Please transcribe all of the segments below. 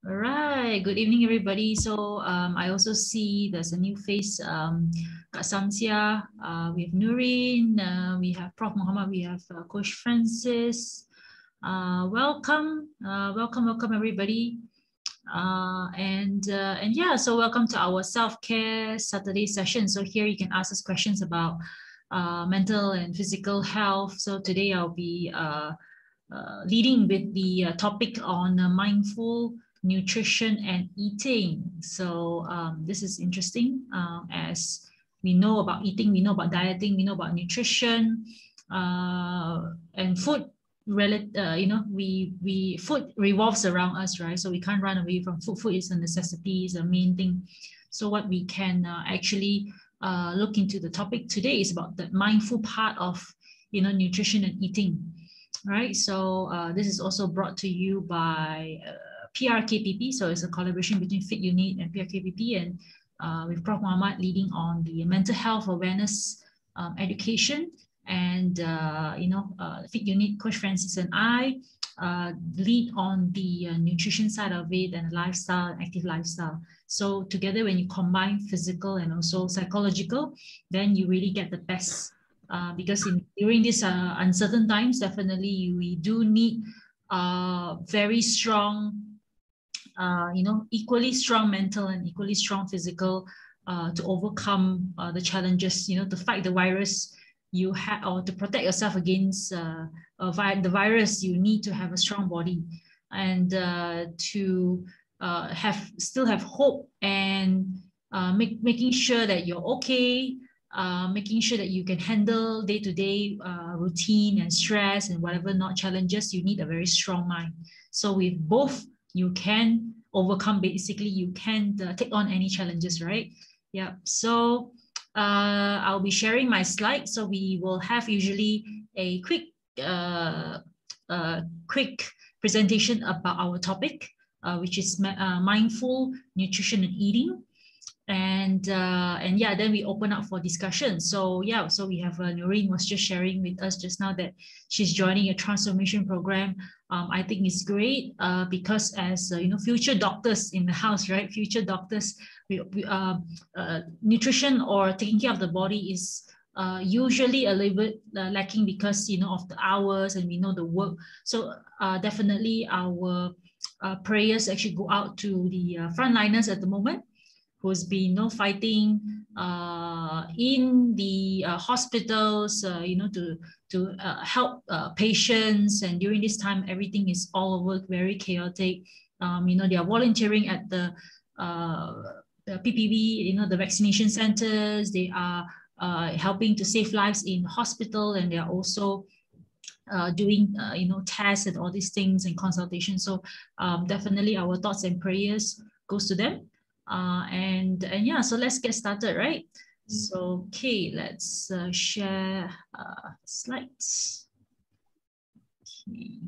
All right. Good evening, everybody. So I also see there's a new face, Kak Samsia. We have Nurin. We have Prof. Muhammad. We have Coach Francis. Welcome, welcome, everybody. And yeah, so welcome to our self-care Saturday session. So here you can ask us questions about mental and physical health. So today I'll be leading with the topic on mindful nutrition and eating. So this is interesting as we know about eating, we know about dieting, we know about nutrition and food. Food revolves around us, right? So we can't run away from food. Food is a necessity, is a main thing. So what we can actually look into the topic today is about the mindful part of nutrition and eating. Right, so this is also brought to you by PRKPP. So it's a collaboration between Fit Unit and PRKPP, and with Prof. Muhammad leading on the mental health awareness education, and Fit Unit, Coach Francis and I lead on the nutrition side of it and lifestyle, active lifestyle. So together, when you combine physical and also psychological, then you really get the best. Because during these uncertain times, definitely we do need very strong, equally strong mental and equally strong physical to overcome the challenges, to fight the virus you have, or to protect yourself against the virus. You need to have a strong body, and to still have hope, and making sure that you're okay. Making sure that you can handle day-to-day routine and stress and whatever not challenges, you need a very strong mind. So with both, you can overcome, basically, you can take on any challenges, right? Yeah. So I'll be sharing my slides. So we will have usually a quick presentation about our topic, which is mindful nutrition and eating. And yeah, then we open up for discussion. So yeah, so we have Noreen was just sharing with us just now that she's joining a transformation program. I think it's great because as future doctors in the house, right? Future doctors, nutrition or taking care of the body is usually a little bit lacking because of the hours, and we know the work. So definitely our prayers actually go out to the frontliners at the moment, who's been fighting in the hospitals, to help patients. And during this time, everything is all over very chaotic. They are volunteering at the PPV, the vaccination centers. They are helping to save lives in hospital, and they are also doing tests and all these things and consultations. So definitely our thoughts and prayers goes to them. And yeah, so let's get started, right? So okay, let's share slides. Okay.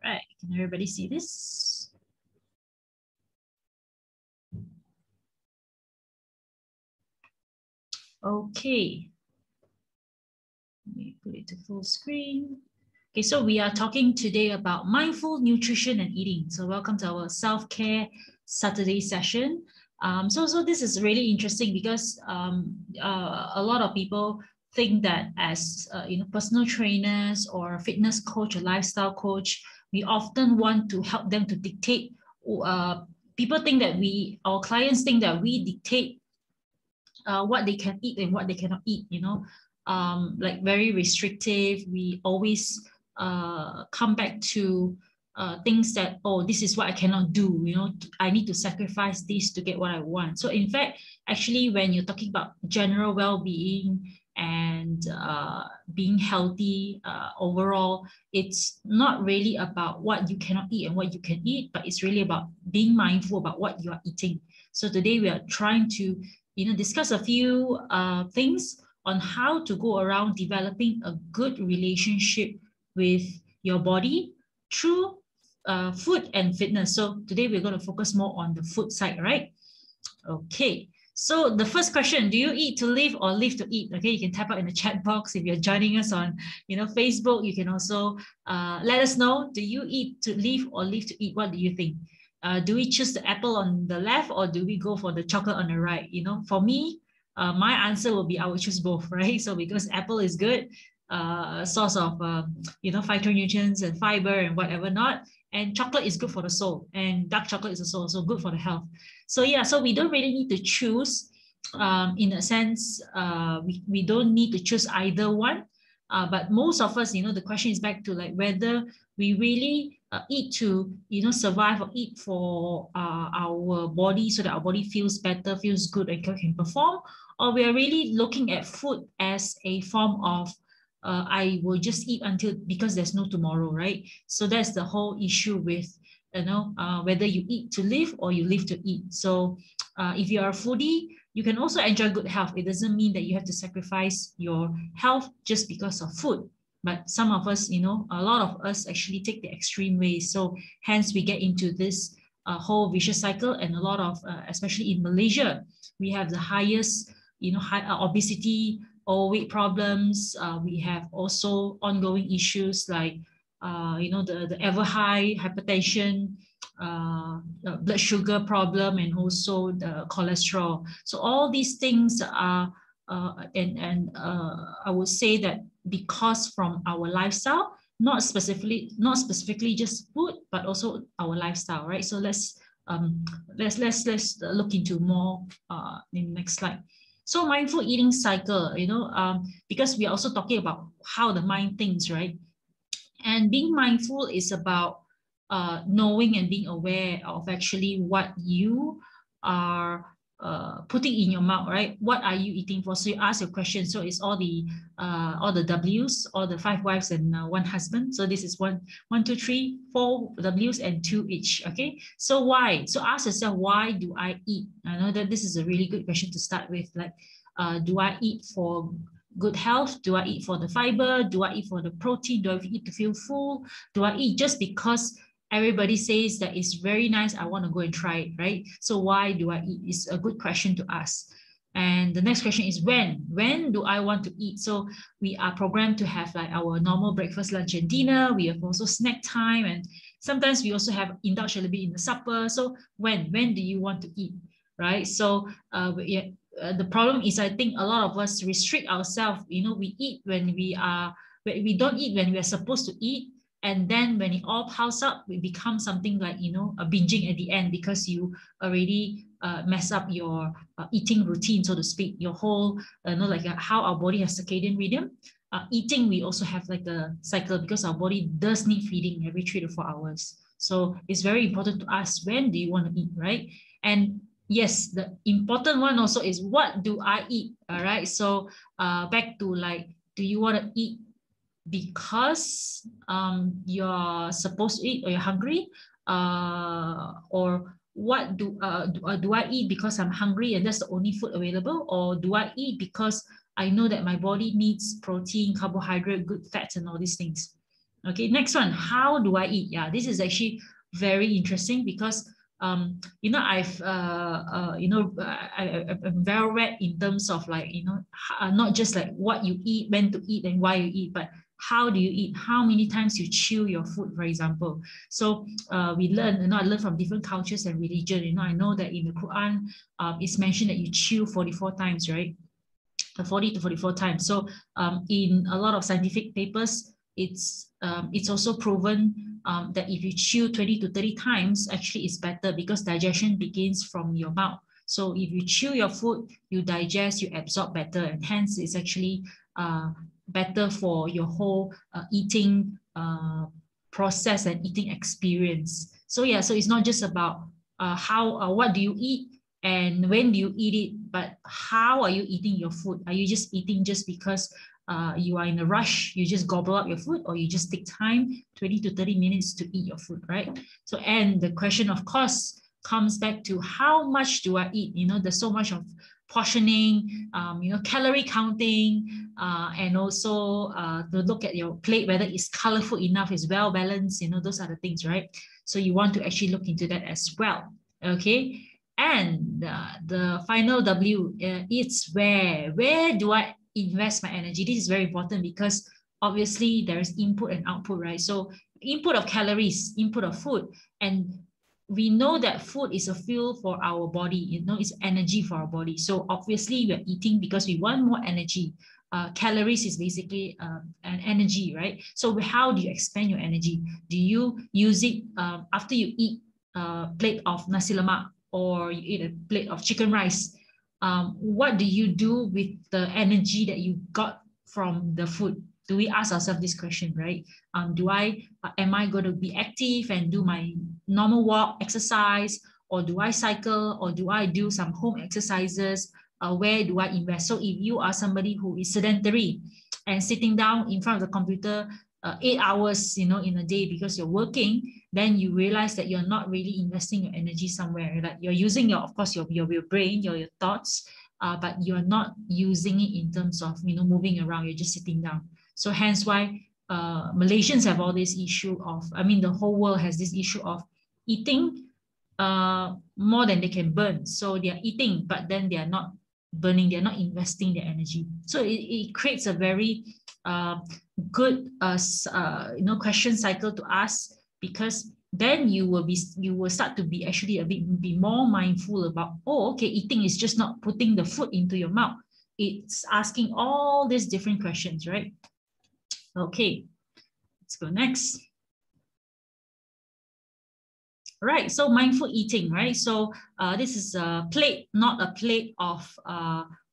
Right, can everybody see this? Okay, let me put it to full screen. Okay, so we are talking today about mindful nutrition and eating. So welcome to our self-care Saturday session. So this is really interesting because a lot of people think that as personal trainers or fitness coach or lifestyle coach, we often want to help them to dictate. People think that our clients think that we dictate what they can eat and what they cannot eat. Like very restrictive. We always come back to things that, oh, this is what I cannot do. I need to sacrifice this to get what I want. So in fact, actually, when you're talking about general well-being and being healthy overall, it's not really about what you cannot eat and what you can eat, but it's really about being mindful about what you are eating. So today we are trying to discuss a few things on how to go around developing a good relationship with your body through food and fitness. So today we're going to focus more on the food side, right? Okay. So the first question, do you eat to live or live to eat? Okay, you can type out in the chat box. If you're joining us on, Facebook, you can also let us know, do you eat to live or live to eat? What do you think? Do we choose the apple on the left or do we go for the chocolate on the right? For me, my answer will be I would choose both, right? So because apple is good, source of phytonutrients and fiber and whatever not, and chocolate is good for the soul, and dark chocolate is also good for the health. So yeah, so we don't really need to choose. In a sense, we don't need to choose either one. But most of us, the question is back to like whether we really eat to survive, or eat for our body so that our body feels better, feels good, and can perform, or we are really looking at food as a form of I will just eat until because there's no tomorrow, right? So that's the whole issue with whether you eat to live or you live to eat. So if you are a foodie, you can also enjoy good health. It doesn't mean that you have to sacrifice your health just because of food. But some of us, a lot of us actually take the extreme ways. So hence we get into this whole vicious cycle. And a lot of, especially in Malaysia, we have the highest, high obesity or weight problems. We have also ongoing issues like, the ever high hypertension, blood sugar problem, and also the cholesterol. So all these things are, I would say that because from our lifestyle, not specifically just food, but also our lifestyle, right? So let's look into more in the next slide. So mindful eating cycle, because we are also talking about how the mind thinks, right? And being mindful is about knowing and being aware of actually what you are putting in your mouth, right? What are you eating for? So you ask your question. So it's all the W's, all the 5 wives and 1 husband. So this is 1, 2, 3, 4 W's and 2 each. Okay. So why? So ask yourself, why do I eat? I know that this is a really good question to start with. Like, do I eat for good health? Do I eat for the fiber? Do I eat for the protein? Do I eat to feel full? Do I eat just because everybody says that it's very nice, I want to go and try it, right? So why do I eat? It's a good question to ask. And the next question is when? When do I want to eat? So we are programmed to have like our normal breakfast, lunch, and dinner. We have also snack time, and sometimes we also have indulge a little bit in the supper. So when do you want to eat, right? So the problem is, I think a lot of us restrict ourselves. We eat when we don't eat when we are supposed to eat. And then when it all piles up, it becomes something like, a binging at the end, because you already mess up your eating routine, so to speak, your whole, how our body has circadian rhythm. Eating, we also have like a cycle, because our body does need feeding every 3 to 4 hours. So it's very important to ask, when do you want to eat, right? And yes, the important one also is, what do I eat? All right. So back to like, do you want to eat because you're supposed to eat, or you're hungry, or what do I eat because I'm hungry and that's the only food available, or do I eat because I know that my body needs protein, carbohydrate, good fats, and all these things? Okay, next one, how do I eat? Yeah, this is actually very interesting, because I'm very read in terms of like, not just like what you eat, when to eat, and why you eat, but how do you eat? How many times you chew your food, for example? So we learn, I learn from different cultures and religion. I know that in the Quran, it's mentioned that you chew 44 times, right? 40 to 44 times. So in a lot of scientific papers, it's also proven that if you chew 20 to 30 times, actually it's better, because digestion begins from your mouth. So if you chew your food, you digest, you absorb better, and hence it's actually better for your whole eating process and eating experience. So yeah, so it's not just about what do you eat and when do you eat it, but how are you eating your food? Are you just eating just because you are in a rush, you just gobble up your food, or you just take time, 20 to 30 minutes to eat your food, right? So, and the question, of course, comes back to how much do I eat? There's so much of portioning, calorie counting, and also to look at your plate, whether it's colorful enough, it's well balanced, those are the things, right? So you want to actually look into that as well, okay? And the final W, it's where. Where do I invest my energy? This is very important because obviously there is input and output, right? So input of calories, input of food, and we know that food is a fuel for our body, you know, it's energy for our body. So obviously we're eating because we want more energy. Calories is basically an energy, right? So how do you expand your energy? Do you use it after you eat a plate of nasi lemak or you eat a plate of chicken rice? What do you do with the energy that you got from the food? Do we ask ourselves this question, right? Am I going to be active and do my normal walk, exercise, or do I cycle, or do I do some home exercises? Where do I invest? So if you are somebody who is sedentary and sitting down in front of the computer 8 hours, you know, in a day because you're working, then you realize that you're not really investing your energy somewhere. Like you're using your, of course, your brain, your thoughts, but you're not using it in terms of, you know, moving around. You're just sitting down. So hence why Malaysians have all this issue of, I mean, the whole world has this issue of eating more than they can burn. So they are eating, but then they are not burning, they're not investing their energy. So it creates a very good you know, question cycle to ask, because then you will start to be actually a bit be more mindful about, oh, okay, eating is just not putting the food into your mouth. It's asking all these different questions, right? Okay, let's go next. Right, so mindful eating, right? So this is a plate, not a plate of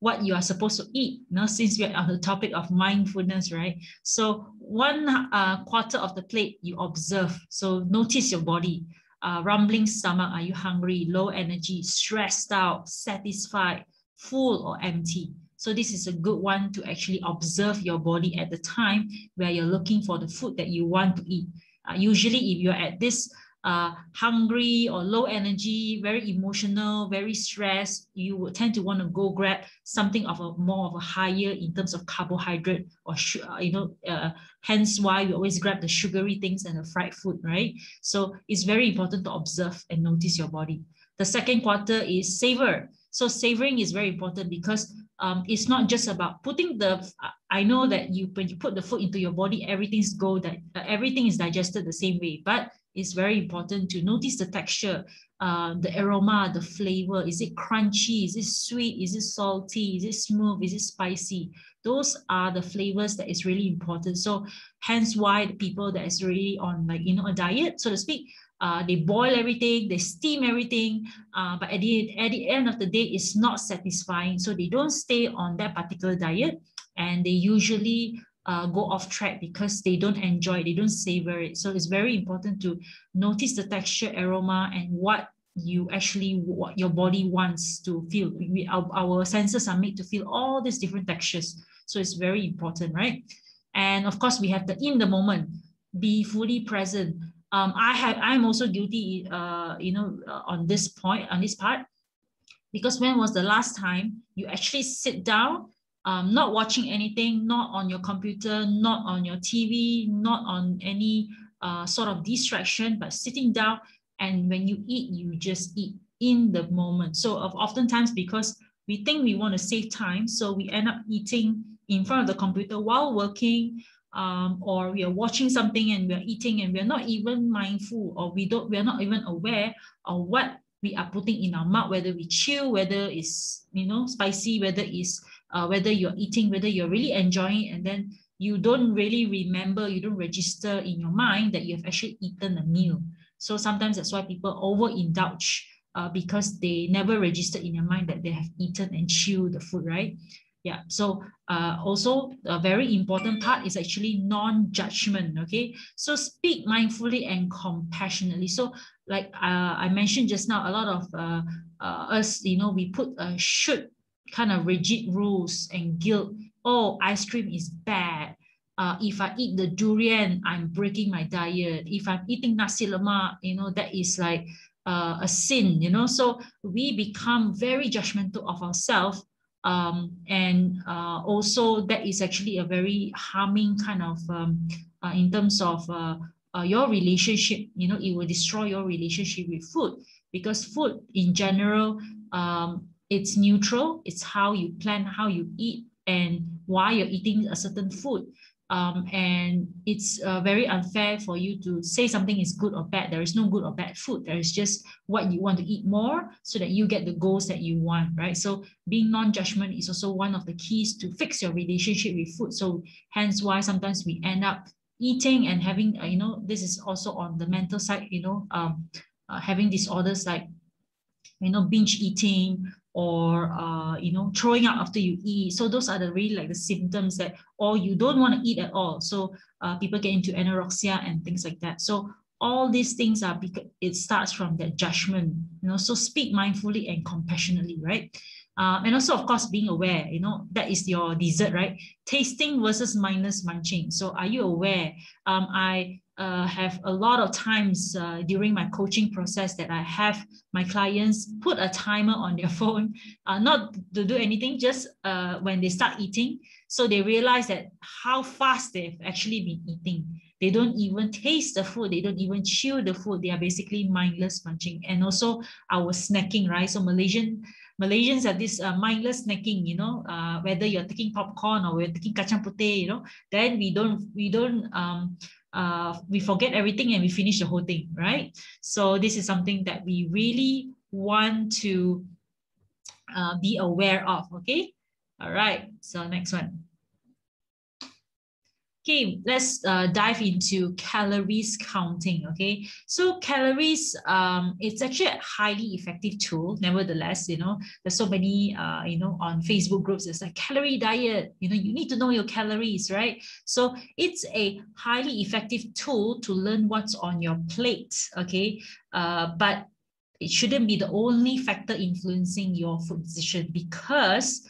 what you are supposed to eat. You know, since we're on the topic of mindfulness, right? So 1/4 of the plate you observe. So notice your body. Rumbling stomach, are you hungry, low energy, stressed out, satisfied, full or empty? So this is a good one to actually observe your body at the time where you're looking for the food that you want to eat. Usually if you're at this hungry or low energy, very emotional, very stressed, you would tend to want to go grab something of a more of a higher in terms of carbohydrate or you know, hence why we always grab the sugary things and the fried food, right? So it's very important to observe and notice your body. The second quarter is savor. So savoring is very important because it's not just about putting the. I know that when you put the food into your body, everything is digested the same way, but it's very important to notice the texture, the aroma, the flavor. Is it crunchy? Is it sweet? Is it salty? Is it smooth? Is it spicy? Those are the flavors that is really important. So hence why the people that is really on, like, you know, a diet, so to speak, they boil everything, they steam everything, but at the end of the day, it's not satisfying. So they don't stay on that particular diet, and they usually go off track because they don't enjoy it, they don't savor it. So it's very important to notice the texture, aroma, and what your body wants to feel. Our senses are made to feel all these different textures. So it's very important, right? And of course, we have the in the moment, be fully present. I'm also guilty, you know, on this part, because when was the last time you actually sit down, not watching anything, not on your computer, not on your TV, not on any sort of distraction, but sitting down, and when you eat, you just eat in the moment. So oftentimes, because we think we want to save time, so we end up eating in front of the computer while working, or we are watching something and we're eating and we're not even mindful, or we're not even aware of what we are putting in our mouth, whether we chew, whether it's, you know, spicy, whether it's whether you're eating, whether you're really enjoying it, and then you don't really remember, you don't register in your mind that you have actually eaten a meal. So sometimes that's why people overindulge, because they never registered in their mind that they have eaten and chewed the food, right? Yeah, so also a very important part is actually non-judgment, okay? So speak mindfully and compassionately. So like I mentioned just now, a lot of us, you know, we put should kind of rigid rules and guilt. Oh, ice cream is bad. If I eat the durian, I'm breaking my diet. If I'm eating nasi lemak, you know, that is like a sin, you know? So we become very judgmental of ourselves. And also that is actually a very harming kind of in terms of your relationship, it will destroy your relationship with food, because food in general, it's neutral. It's how you plan, how you eat, and why you're eating a certain food. And it's very unfair for you to say something is good or bad. There is no good or bad food. There is just what you want to eat more so that you get the goals that you want, right? So being non-judgment is also one of the keys to fix your relationship with food. So hence why sometimes we end up eating and having, this is also on the mental side, having disorders like, binge eating, or throwing up after you eat. So those are the really like the symptoms that, or you don't want to eat at all. So people get into anorexia and things like that. So all these things are because it starts from that judgment. So speak mindfully and compassionately, right? And also, of course, being aware, that is your dessert, right? Tasting versus mindless munching. So are you aware? I have a lot of times during my coaching process that I have my clients put a timer on their phone, not to do anything, just when they start eating. So they realize that how fast they've actually been eating. They don't even taste the food. They don't even chew the food. They are basically mindless munching. And also our snacking, right? So Malaysians have this mindless snacking, whether you're taking popcorn or we're taking kacang putih, then we forget everything and we finish the whole thing, right? So this is something that we really want to be aware of, okay? All right, so next one. Okay, let's dive into calories counting, okay? So calories, it's actually a highly effective tool. Nevertheless, there's so many, on Facebook groups, it's like calorie diet, you need to know your calories, right? So it's a highly effective tool to learn what's on your plate, okay? But it shouldn't be the only factor influencing your food decision, because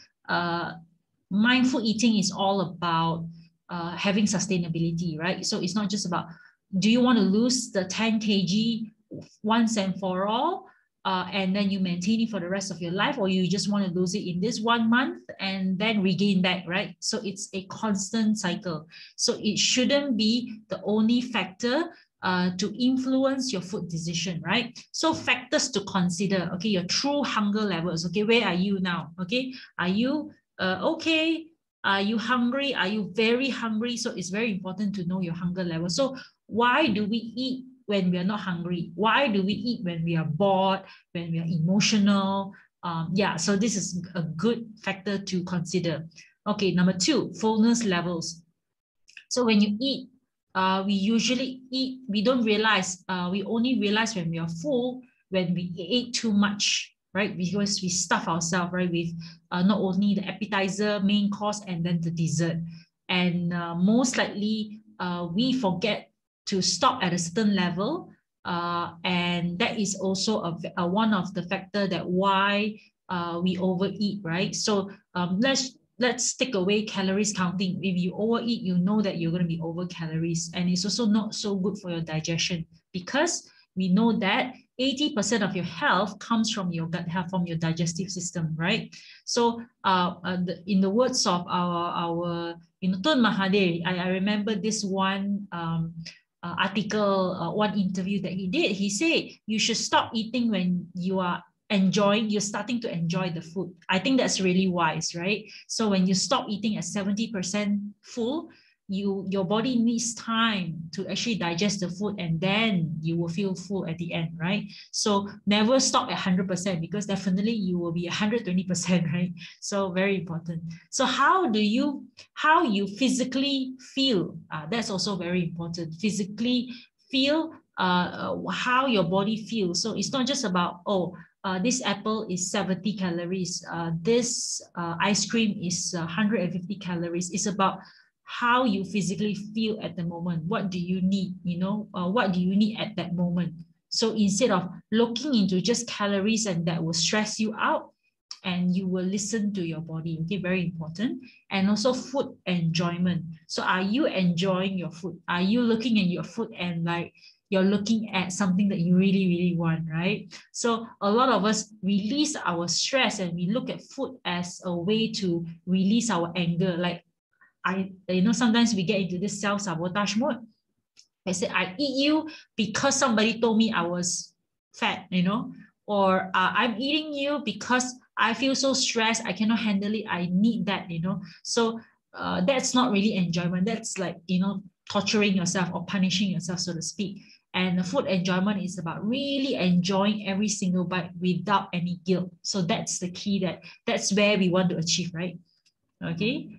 mindful eating is all about having sustainability, right? So it's not just about, do you want to lose the 10 kg once and for all, and then you maintain it for the rest of your life, or you just want to lose it in this 1 month and then regain back, right? So it's a constant cycle. So it shouldn't be the only factor to influence your food decision, right? So factors to consider, okay, your true hunger levels, okay, where are you now, okay? Are you okay? Are you hungry? Are you very hungry? So it's very important to know your hunger level. So why do we eat when we are not hungry? Why do we eat when we are bored, when we are emotional? So this is a good factor to consider. Okay, number 2, fullness levels. So when you eat, we usually eat, we don't realize, we only realize when we are full, when we ate too much, right? Because we stuff ourselves, right, with not only the appetizer, main course, and then the dessert. And most likely, we forget to stop at a certain level. And that is also one of the factor that why we overeat, right? So let's take away calories counting. If you overeat, you know that you're going to be over calories, and it's also not so good for your digestion, because we know that 80% of your health comes from your gut health, from your digestive system, right? So in the words of our Tun Mahathir, I remember this one article, one interview that he did. He said you should stop eating when you're starting to enjoy the food. I think that's really wise, right? So when you stop eating at 70% full, your body needs time to actually digest the food, and then you will feel full at the end, right? So never stop at 100%, because definitely you will be 120%, right? So very important. So how you physically feel, that's also very important. Physically feel how your body feels. So it's not just about, this apple is 70 calories, this ice cream is 150 calories. It's about how you physically feel at the moment. What do you need? What do you need at that moment? So instead of looking into just calories, and that will stress you out, and you will listen to your body. Okay, very important. And also food enjoyment. So are you enjoying your food? Are you looking at your food and like you're looking at something that you really, really want, right? So a lot of us release our stress, and we look at food as a way to release our anger. Like sometimes we get into this self-sabotage mode. I said, I eat you because somebody told me I was fat, you know, or I'm eating you because I feel so stressed, I cannot handle it, I need that, you know. So that's not really enjoyment. That's like, you know, torturing yourself or punishing yourself, so to speak. And the food enjoyment is about really enjoying every single bite without any guilt. So that's the key, that's where we want to achieve, right? Okay.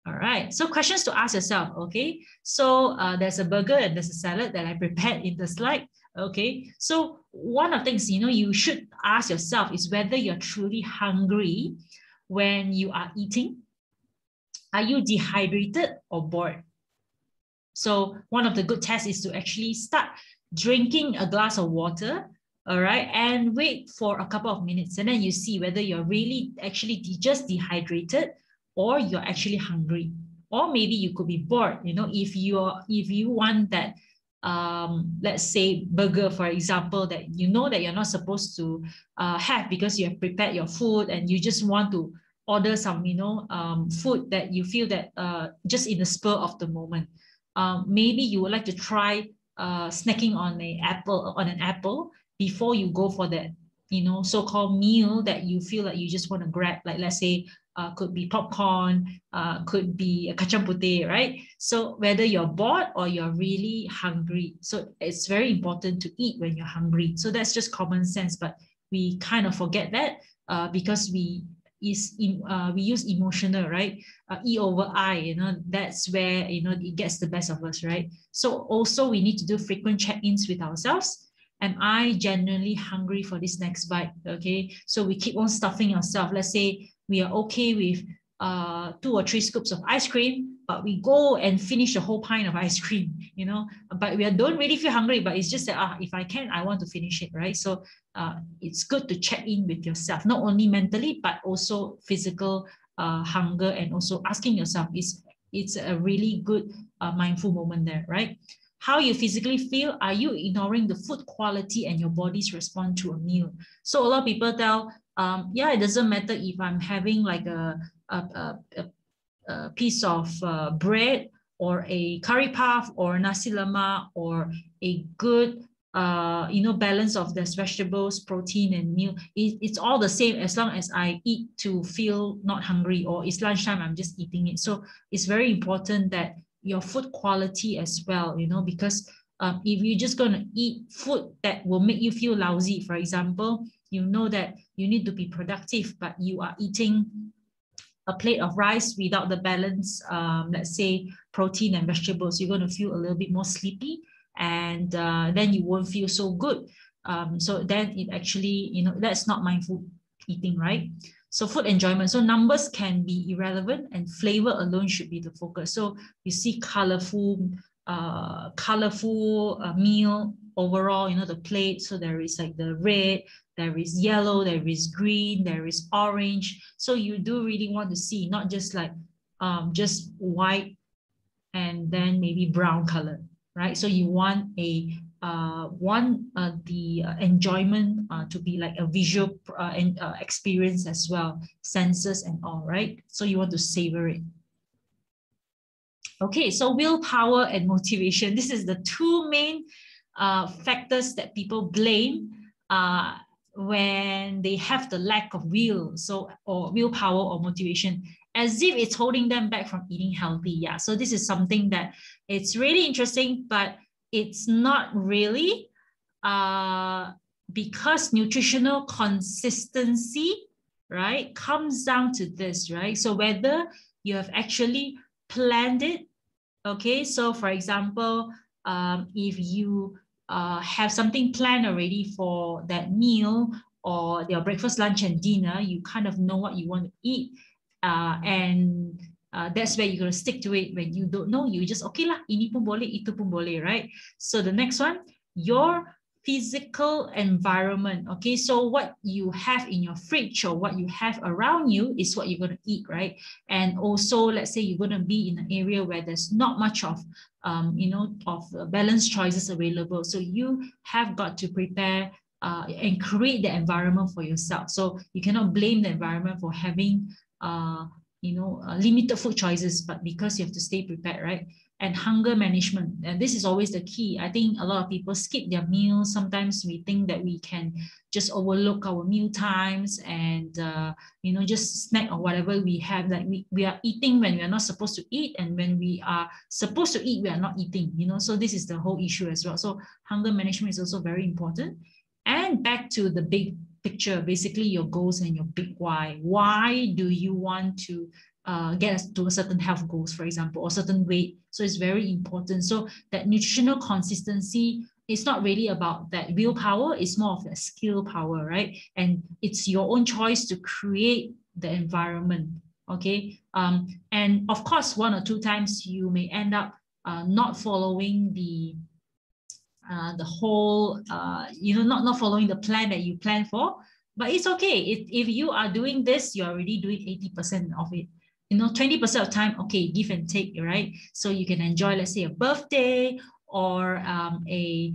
All right, so questions to ask yourself, okay? So there's a burger and there's a salad that I prepared in the slide, okay? So one of the things, you know, you should ask yourself is whether you're truly hungry when you are eating. Are you dehydrated or bored? So one of the good tests is to actually start drinking a glass of water, all right, and wait for a couple of minutes, and then you see whether you're really actually just dehydrated or you're actually hungry, or maybe you could be bored. You know, if you want that, let's say burger, for example, that you know that you're not supposed to have because you have prepared your food and you just want to order some, you know, food that you feel that just in the spur of the moment. Maybe you would like to try snacking on an apple before you go for that, you know, so-called meal that you feel like you just want to grab. Like, let's say, could be popcorn, could be a kacang putih, right? So whether you're bored or you're really hungry, so it's very important to eat when you're hungry. So that's just common sense, but we kind of forget that because we use emotional, right? E over I, you know, that's where, you know, it gets the best of us, right? So also we need to do frequent check-ins with ourselves. Am I genuinely hungry for this next bite? Okay, so we keep on stuffing ourselves. Let's say we are okay with 2 or 3 scoops of ice cream, but we go and finish the whole pint of ice cream, you know, but we don't really feel hungry, but it's just that if I can, I want to finish it, right? So it's good to check in with yourself, not only mentally, but also physical hunger, and also asking yourself, it's a really good mindful moment there, right? How you physically feel, are you ignoring the food quality and your body's response to a meal? So a lot of people tell, yeah, it doesn't matter if I'm having like a piece of bread or a curry puff or nasi lemak or a good you know, balance of this vegetables, protein and meal. It's all the same as long as I eat to feel not hungry, or it's lunchtime, I'm just eating it. So it's very important that your food quality as well, you know, because if you're just going to eat food that will make you feel lousy, for example, you know that you need to be productive, but you are eating a plate of rice without the balance, let's say protein and vegetables, you're going to feel a little bit more sleepy, and then you won't feel so good. So then it actually, you know, that's not mindful eating, right? So food enjoyment. So numbers can be irrelevant and flavor alone should be the focus. So you see colorful meal overall, you know, the plate. So there is like the red, there is yellow, there is green, there is orange. So you do really want to see, not just like just white and then maybe brown color, right? So you want the enjoyment to be like a visual experience as well, senses and all, right? So you want to savor it. Okay, so willpower and motivation. This is the 2 main factors that people blame when they have the lack of will, so, or willpower or motivation, as if it's holding them back from eating healthy. Yeah, so this is something that it's really interesting, but it's not really, because nutritional consistency, right, comes down to this, right? So whether you have actually planned it, okay, so for example, if you have something planned already for that meal or your breakfast, lunch, and dinner, you kind of know what you want to eat, and that's where you're going to stick to it. When you don't know, you just, okay lah, ini pun boleh, itu pun boleh, right? So the next one, your physical environment. Okay, so what you have in your fridge or what you have around you is what you're going to eat, right? And also, let's say you're going to be in an area where there's not much of you know, of balanced choices available. So you have got to prepare and create the environment for yourself. So you cannot blame the environment for having you know, limited food choices, but because you have to stay prepared, right? and hunger management. And this is always the key. I think a lot of people skip their meals. Sometimes we think that we can just overlook our meal times and, you know, just snack or whatever we have. Like we are eating when we are not supposed to eat, and when we are supposed to eat, we are not eating, you know. So this is the whole issue as well. So hunger management is also very important. And back to the big picture, basically your goals and your big why. Why do you want to get us to a certain health goals, for example, or certain weight? So it's very important. So that nutritional consistency is not really about that willpower, it's more of a skill power, right? And it's your own choice to create the environment, okay? And of course, 1 or 2 times you may end up not following the whole, you know, not following the plan that you plan for, but it's okay. If you are doing this, you're already doing 80% of it. You know, 20% of time, okay, give and take, right? So you can enjoy, let's say, a birthday or a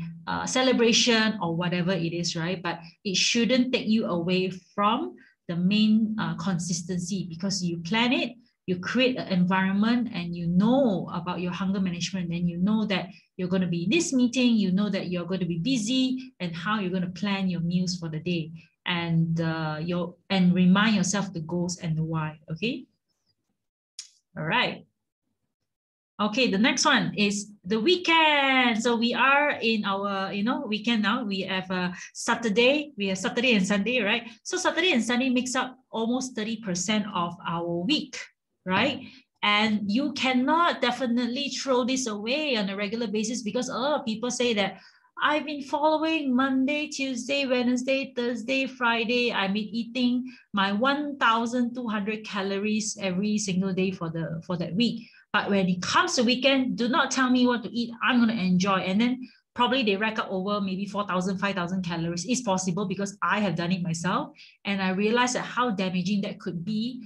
celebration or whatever it is, right? But it shouldn't take you away from the main consistency, because you plan it, you create an environment, and you know about your hunger management, and you know that you're going to be in this meeting, you know that you're going to be busy, and how you're going to plan your meals for the day, and and remind yourself the goals and the why. Okay. All right. Okay, the next one is the weekend. So we are in our, you know, weekend now. We have Saturday. We have Saturday and Sunday, right? So Saturday and Sunday makes up almost 30% of our week, right? And you cannot definitely throw this away on a regular basis, because a lot of people say that I've been following Monday, Tuesday, Wednesday, Thursday, Friday. I've been eating my 1,200 calories every single day for that week. But when it comes to weekend, do not tell me what to eat. I'm going to enjoy. And then probably they rack up over maybe 4,000, 5,000 calories. It's possible, because I have done it myself. And I realized that how damaging that could be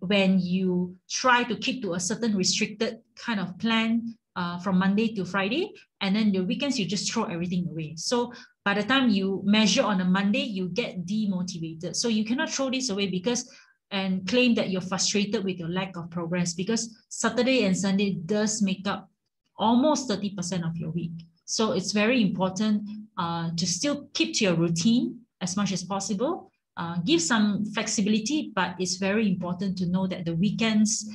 when you try to keep to a certain restricted kind of plan from Monday to Friday. And then the weekends, you just throw everything away. So by the time you measure on a Monday, you get demotivated. So you cannot throw this away and claim that you're frustrated with your lack of progress, because Saturday and Sunday does make up almost 30% of your week. So it's very important to still keep to your routine as much as possible. Give some flexibility, but it's very important to know that the weekends,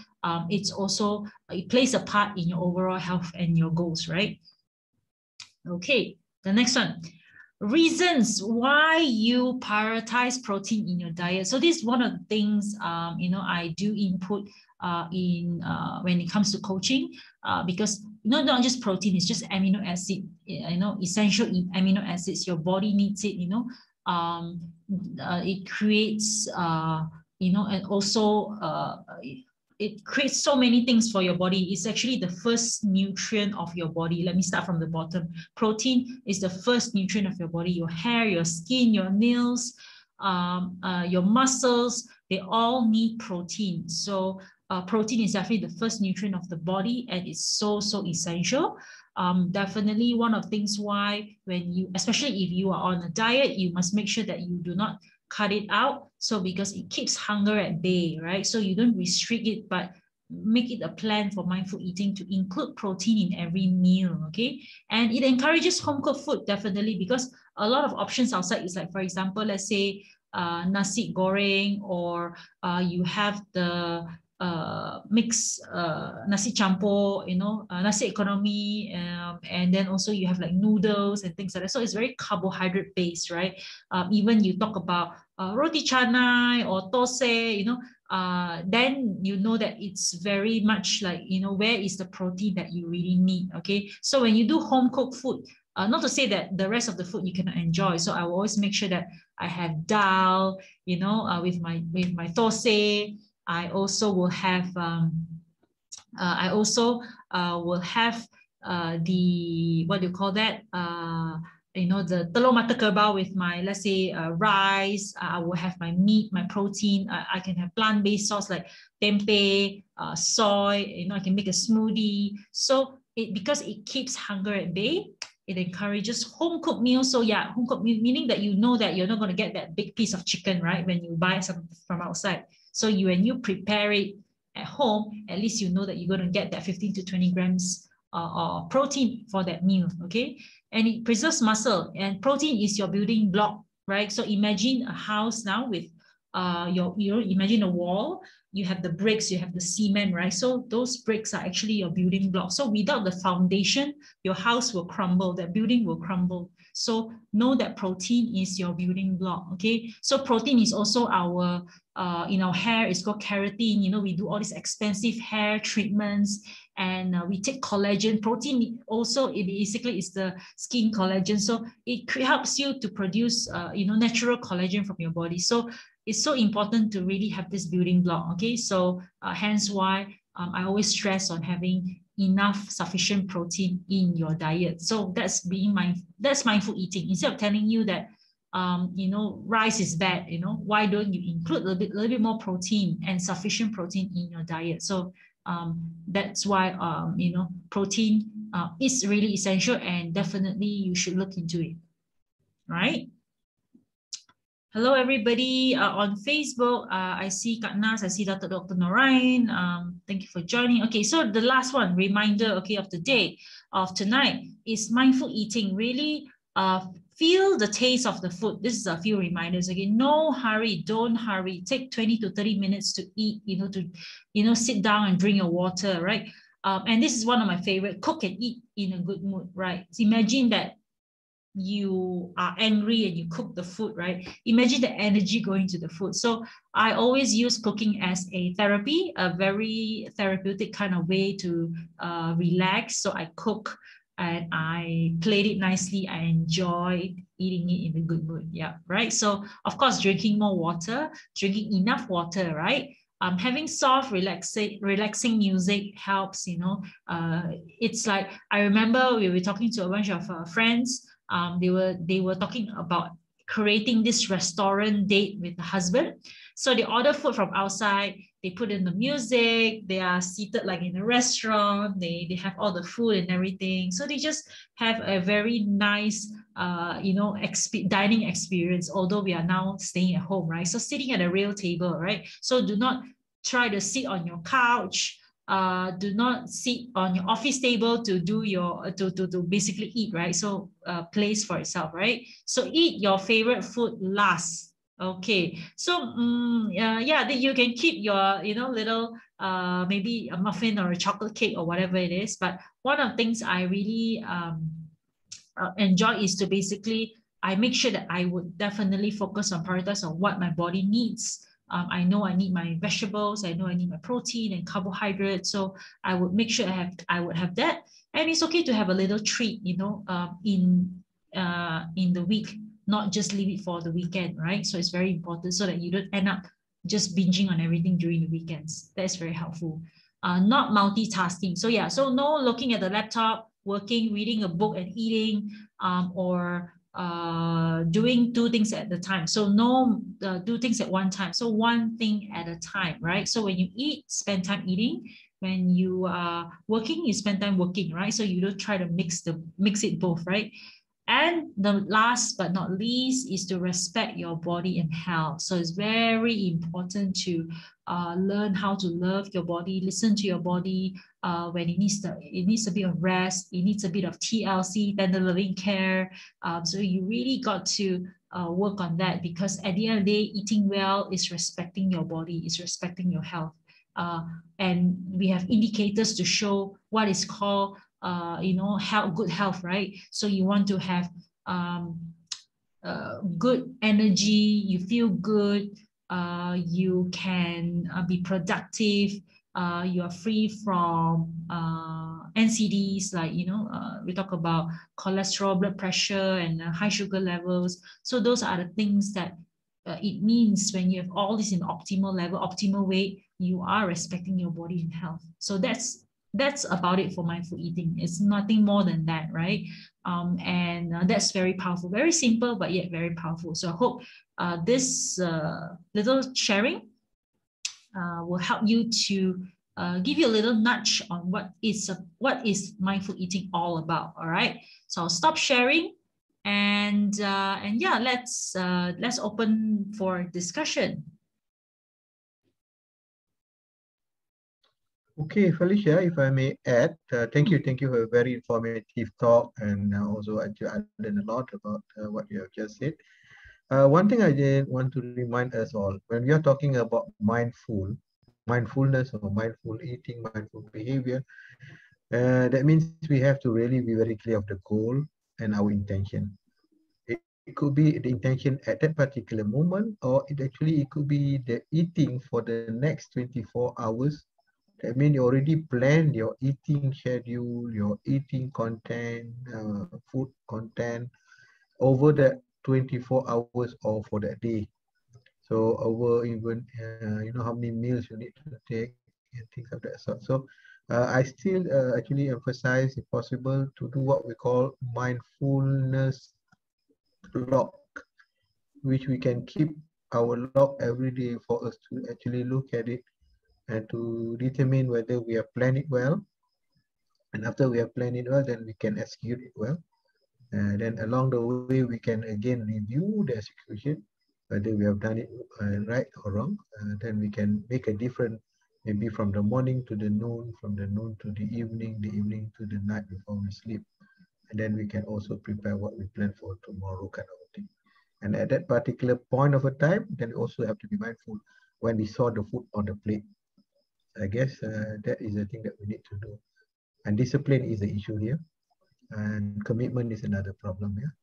it plays a part in your overall health and your goals, right? Okay, the next one. Reasons why you prioritize protein in your diet. So this is one of the things you know, I do input in when it comes to coaching, because not just protein, it's just amino acid, you know, essential amino acids. Your body needs it, you know. It creates you know, and also it creates so many things for your body. It's actually the first nutrient of your body. Let me start from the bottom. Protein is the first nutrient of your body. Your hair, your skin, your nails, your muscles, they all need protein. So protein is definitely the first nutrient of the body, and it's so essential. Definitely one of the things why, when you, especially if you are on a diet, you must make sure that you do not cut it out. So because it keeps hunger at bay, right? So you don't restrict it, but make it a plan for mindful eating to include protein in every meal, okay? And it encourages home cooked food, definitely, because a lot of options outside is like, for example, let's say nasi goreng, or you have the mix nasi campur, you know, nasi economy, and then also you have like noodles and things like that. So it's very carbohydrate based, right? Even you talk about roti canai or thosai, you know, then you know that it's very much like, you know, where is the protein that you really need, okay? So when you do home cooked food, not to say that the rest of the food you cannot enjoy. So I will always make sure that I have dal, you know, with my thosai. I also will have will have the, what do you call that? You know, the telur mata kerbau with my, let's say, rice. I will have my meat, my protein. I can have plant-based sauce like tempeh, soy. You know, I can make a smoothie. So because it keeps hunger at bay, it encourages home cooked meals. So yeah, home cooked meal, meaning that you know that you're not going to get that big piece of chicken, right, when you buy some from outside. So when you prepare it, at home, at least you know that you're going to get that 15 to 20 grams of protein for that meal, okay? And it preserves muscle, and protein is your building block, right? So imagine a house now with imagine a wall, you have the bricks, you have the cement, right? So those bricks are actually your building block. So without the foundation, your house will crumble, that building will crumble. So know that protein is your building block, okay? So protein is also our, in our hair, it's called keratin. You know, we do all these expensive hair treatments, and we take collagen. Protein also, it basically is the skin collagen. So it helps you to produce, natural collagen from your body. So it's so important to really have this building block, okay? So hence why I always stress on having enough sufficient protein in your diet. So that's mindful eating. Instead of telling you that rice is bad, why don't you include a little bit more protein and sufficient protein in your diet? So that's why protein is really essential, and definitely you should look into it, right? Hello, everybody on Facebook. I see Kak Nas, I see Dr. Narain. Thank you for joining. Okay, so the last one, reminder, okay, of the day of tonight is mindful eating. Really feel the taste of the food. This is a few reminders. Again, no hurry, don't hurry. Take 20 to 30 minutes to eat, to sit down and drink your water, right? And this is one of my favorite, cook and eat in a good mood, right? So imagine that you are angry and you cook the food, right? Imagine the energy going to the food. So I always use cooking as a therapy, a very therapeutic kind of way to relax. So I cook and I plate it nicely. I enjoy eating it in a good mood. Yeah, right. So of course, drinking more water, drinking enough water, right? Having soft, relaxing music helps. It's like, I remember we were talking to a bunch of friends. They were talking about creating this restaurant date with the husband. So they order food from outside, they put in the music, they are seated like in a restaurant, they have all the food and everything. So they just have a very nice dining experience, although we are now staying at home, right? So sitting at a real table, right? So do not try to sit on your couch. Do not sit on your office table to do your to basically eat, right? So place for itself, right? So eat your favorite food last. Okay, so yeah, you can keep your little maybe a muffin or a chocolate cake or whatever it is. But one of the things I really enjoy is to basically, I make sure that I would definitely focus on prioritize on what my body needs. I know I need my vegetables, I know I need my protein and carbohydrates, so I would make sure I would have that. And it's okay to have a little treat, in the week, not just leave it for the weekend, right? So it's very important so that you don't end up just binging on everything during the weekends. That's very helpful. Not multitasking. So yeah, so no looking at the laptop, working, reading a book and eating, or doing two things at the time. So no do things at one time. So one thing at a time, right? So when you eat, spend time eating. When you are working, you spend time working, right? So you don't try to mix it both, right? And the last but not least is to respect your body and health. So it's very important to learn how to love your body, listen to your body when it needs a bit of rest, it needs a bit of TLC, tender loving care. So you really got to work on that, because at the end of the day, eating well is respecting your body, is respecting your health. And we have indicators to show what is called good health, right? So you want to have good energy, you feel good, you can be productive, you are free from NCDs, like, we talk about cholesterol, blood pressure, and high sugar levels. So those are the things that it means when you have all this in optimal level, optimal weight, you are respecting your body and health. So that's about it for mindful eating. It's nothing more than that, right? And that's very powerful, very simple, but yet very powerful. So I hope this little sharing will help you to give you a little nudge on what is mindful eating all about. All right. So I'll stop sharing, and yeah, let's open for discussion. Okay, Felicia, if I may add, thank you for a very informative talk, and also I learned a lot about what you have just said. One thing I did want to remind us all, when we are talking about mindfulness or mindful eating, mindful behavior, that means we have to really be very clear of the goal and our intention. It could be the intention at that particular moment, or it could be the eating for the next 24 hours. That means you already planned your eating schedule, your eating content, food content over the 24 hours or for that day. So over even how many meals you need to take and things of that sort. So I still actually emphasize, if possible, to do what we call mindfulness log, which we can keep our log every day for us to actually look at it and to determine whether we have planned it well. And after we have planned it well, then we can execute it well. And then along the way, we can again review the execution, whether we have done it right or wrong. Then we can make a difference, maybe from the morning to the noon, from the noon to the evening to the night before we sleep. And then we can also prepare what we plan for tomorrow, kind of thing. And at that particular point of a time, then we also have to be mindful when we saw the food on the plate. I guess that is the thing that we need to do. And discipline is the issue here. And commitment is another problem here.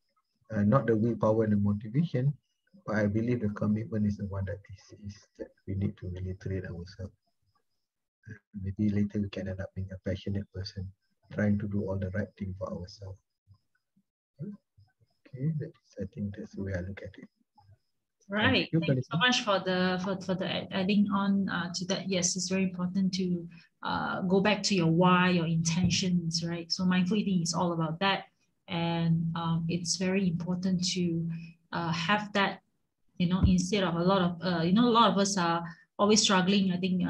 Not the willpower and the motivation, but I believe the commitment is the one is that we need to really train ourselves. Maybe later we can end up being a passionate person, trying to do all the right thing for ourselves. Okay, I think that's the way I look at it. Right. Thank you, Thank you so Felicia. much for the adding on to that. Yes, it's very important to go back to your why, your intentions, right? So mindful eating is all about that, and it's very important to have that. Instead of a lot of a lot of us are always struggling. I think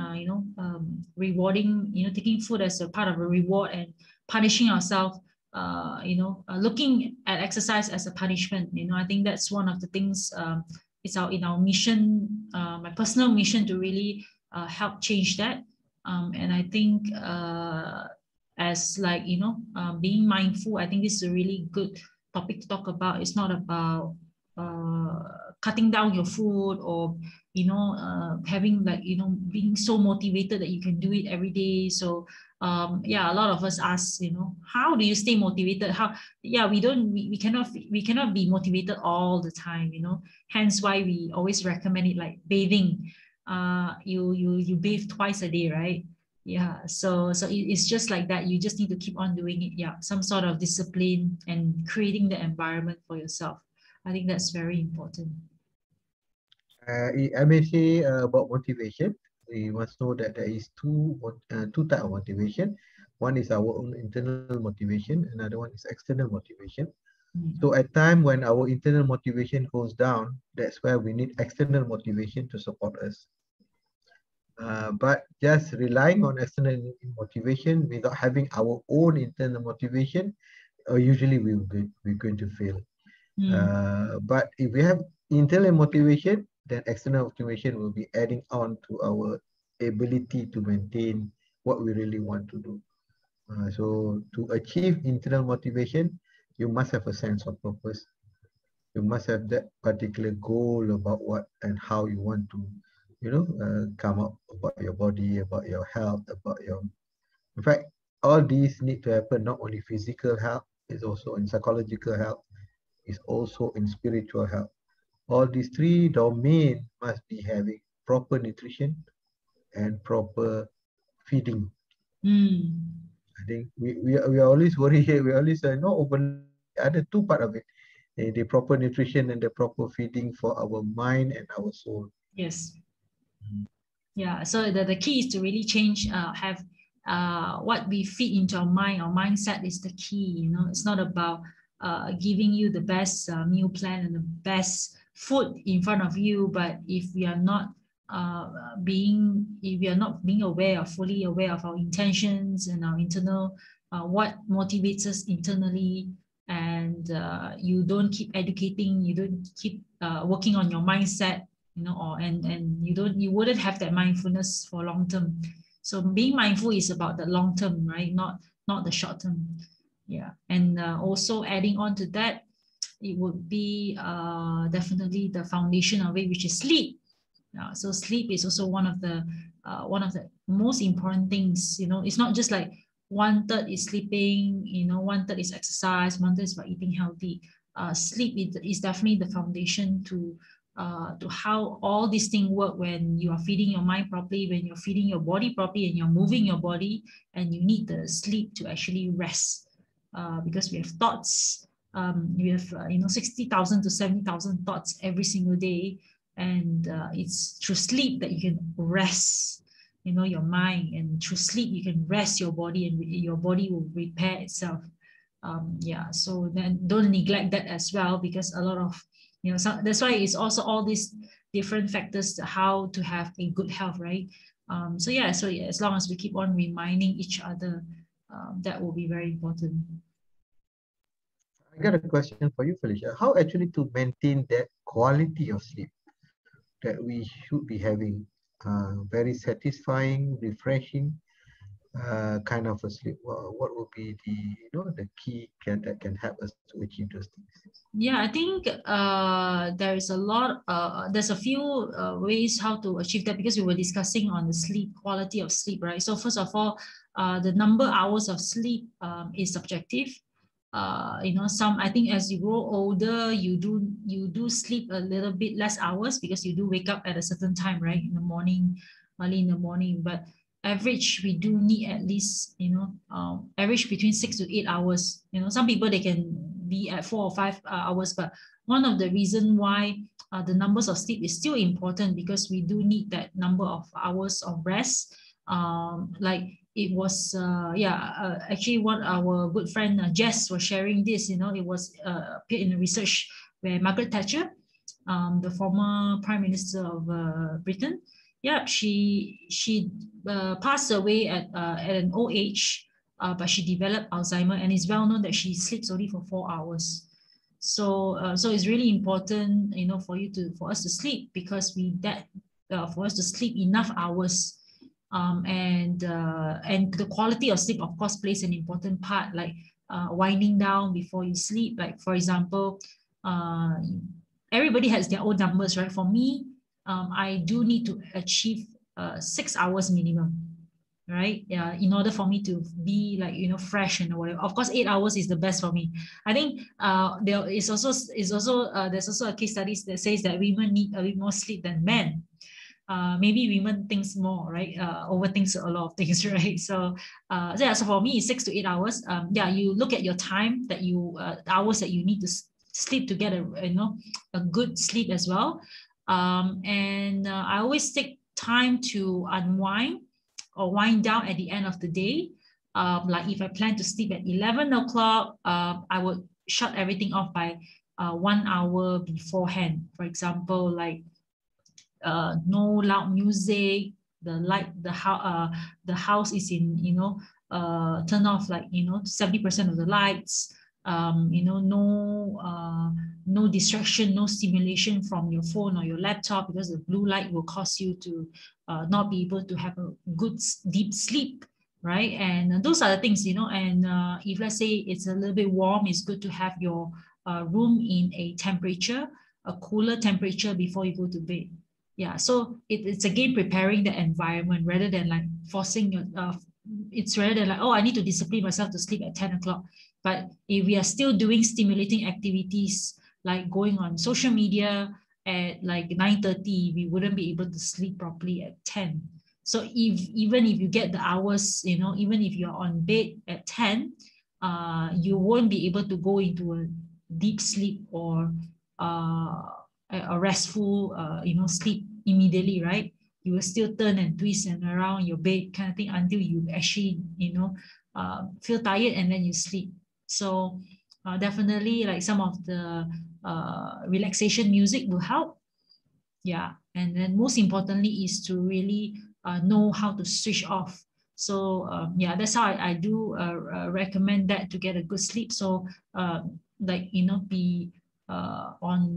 rewarding, taking food as a part of a reward and punishing ourselves. Looking at exercise as a punishment. I think that's one of the things. It's in our mission, my personal mission, to really help change that. And I think as like being mindful, I think this is a really good topic to talk about. It's not about cutting down your food, or having like being so motivated that you can do it every day. So a lot of us ask, how do you stay motivated? We cannot be motivated all the time, hence why we always recommend it, like bathing. You bathe twice a day, right? Yeah, so it's just like that. You just need to keep on doing it. Yeah, some sort of discipline and creating the environment for yourself. I think that's very important. I may say about motivation. We must know that there is two type of motivation. One is our own internal motivation. Another one is external motivation. So at time when our internal motivation goes down, that's where we need external motivation to support us. But just relying on external motivation without having our own internal motivation, usually we're going to fail. But if we have internal motivation, then external motivation will be adding on to our ability to maintain what we really want to do. So to achieve internal motivation, you must have a sense of purpose. You must have that particular goal about what and how you want to, come up about your body, about your health, about your. In fact, all these need to happen not only physical health, it's also in psychological health, it's also in spiritual health. All these three domains must be having proper nutrition and proper feeding. I think we are always worried here. We always not overlook the other two part of it, the proper nutrition and the proper feeding for our mind and our soul. Yes. Yeah. So the key is to really change, have what we feed into our mind. Our mindset is the key. It's not about giving you the best meal plan and the best food in front of you, but if we are not being aware, or fully aware of our intentions and our internal, what motivates us internally, and you don't keep educating, you don't keep working on your mindset, or and you wouldn't have that mindfulness for long term. So being mindful is about the long term, right? Not the short term. Yeah. And also adding on to that, it would be definitely the foundation of it, which is sleep. So sleep is also one of the most important things. It's not just like 1/3 is sleeping, 1/3 is exercise, 1/3 is about eating healthy. Sleep is definitely the foundation to how all these things work when you are feeding your mind properly, when you're feeding your body properly, and you're moving your body, and you need the sleep to actually rest. Because we have thoughts, we have 60,000 to 70,000 thoughts every single day, and it's through sleep that you can rest your mind, and through sleep you can rest your body, and your body will repair itself. Yeah, so then don't neglect that as well, because a lot of that's why it's also all these different factors to how to have a good health, right? So yeah, as long as we keep on reminding each other, that will be very important. I got a question for you, Felicia. How actually to maintain that quality of sleep that we should be having? Very satisfying, refreshing kind of a sleep. What would be the key that can help us to achieve those things? Yeah, I think there's a few ways how to achieve that, because we were discussing on the sleep, quality of sleep, right? So first of all, the number of hours of sleep is subjective. I think as you grow older, you do sleep a little bit less hours, because you do wake up at a certain time, right? In the morning, early in the morning. But average, we do need at least, average between 6 to 8 hours. Some people, they can be at 4 or 5 hours, but one of the reason why the numbers of sleep is still important, because we do need that number of hours of rest. Like it was actually what our good friend Jess was sharing this. It was appeared in the research where Margaret Thatcher, the former Prime Minister of Britain, she passed away at an old age, but she developed Alzheimer, and it's well known that she sleeps only for 4 hours. So it's really important, for us to sleep, because for us to sleep enough hours. And the quality of sleep, of course, plays an important part, like winding down before you sleep. Like, for example, everybody has their own numbers, right? For me, I do need to achieve 6 hours minimum, right? In order for me to be like, fresh and whatever. Of course, 8 hours is the best for me. I think there's also a case study that says that women need a bit more sleep than men. Maybe women thinks more, right? Overthinks a lot of things, right? So for me, 6 to 8 hours. You look at your time that hours that you need to sleep to get a good sleep as well. And I always take time to unwind or wind down at the end of the day. Like if I plan to sleep at 11 o'clock, I would shut everything off by 1 hour beforehand. For example, like no loud music, the house is in, turn off like 70% of the lights. No distraction, no stimulation from your phone or your laptop, because the blue light will cause you to not be able to have a good deep sleep, right? And those are the things, and if let's say it's a little bit warm, it's good to have your room in a cooler temperature before you go to bed. Yeah, so it's again preparing the environment rather than like forcing your it's rather than like, oh, I need to discipline myself to sleep at 10 o'clock. But if we are still doing stimulating activities like going on social media at like 9:30, we wouldn't be able to sleep properly at 10. So even if you get the hours, even if you're on bed at 10, you won't be able to go into a deep sleep or a restful sleep immediately, right? You will still turn and twist and around your bed kind of thing until you actually feel tired, and then you sleep. So definitely, like some of the relaxation music will help. Yeah, and then most importantly is to really know how to switch off. So that's how I do recommend that to get a good sleep. So be on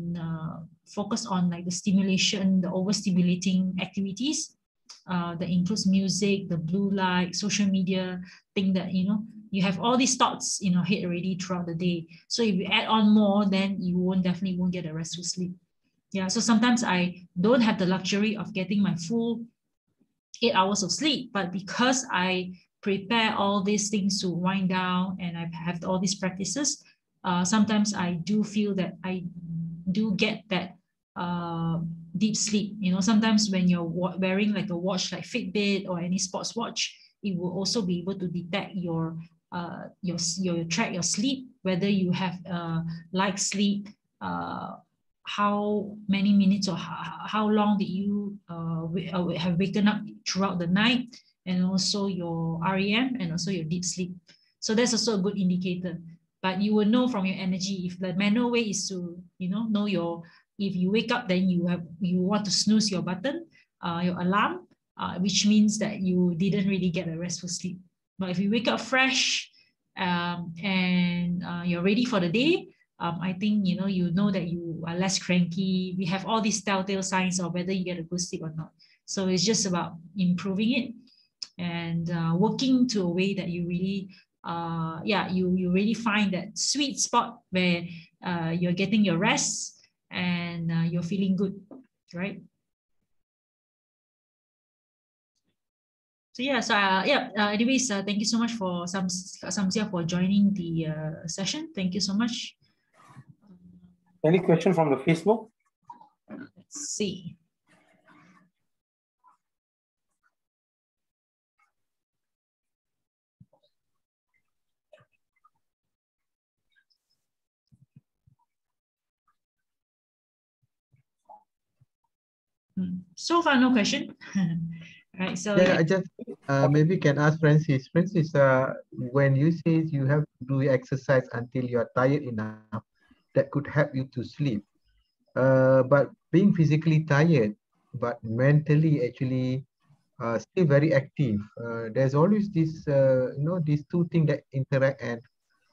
focus on like the stimulation, the overstimulating activities, that includes music, the blue light, social media, thing that, you have all these thoughts in your head already throughout the day. So if you add on more, then you definitely won't get a restful sleep. Yeah, so sometimes I don't have the luxury of getting my full 8 hours of sleep, but because I prepare all these things to wind down and I have all these practices, sometimes I do feel that I do get that deep sleep. Sometimes when you're wearing like a watch like Fitbit or any sports watch, it will also be able to detect your track your sleep, whether you have light sleep, how many minutes or how long did you have waken up throughout the night, and also your REM and also your deep sleep. So that's also a good indicator. But you will know from your energy. If the manual way is to know your, if you wake up, then you want to snooze your button, your alarm, which means that you didn't really get a restful sleep. But if you wake up fresh, and you're ready for the day, I think you know that you are less cranky. We have all these telltale signs of whether you get a good sleep or not. So it's just about improving it and working to a way that you really, you really find that sweet spot where you're getting your rest and you're feeling good, right? So yeah, anyways, thank you so much for Samsia for joining the session. Thank you so much. Any question from the Facebook? Let's see. So far, no question. Right. So yeah, I just maybe can ask Francis. Francis, when you say you have to do exercise until you are tired enough, that could help you to sleep. But being physically tired, but mentally actually still very active. There's always this, these two things that interact and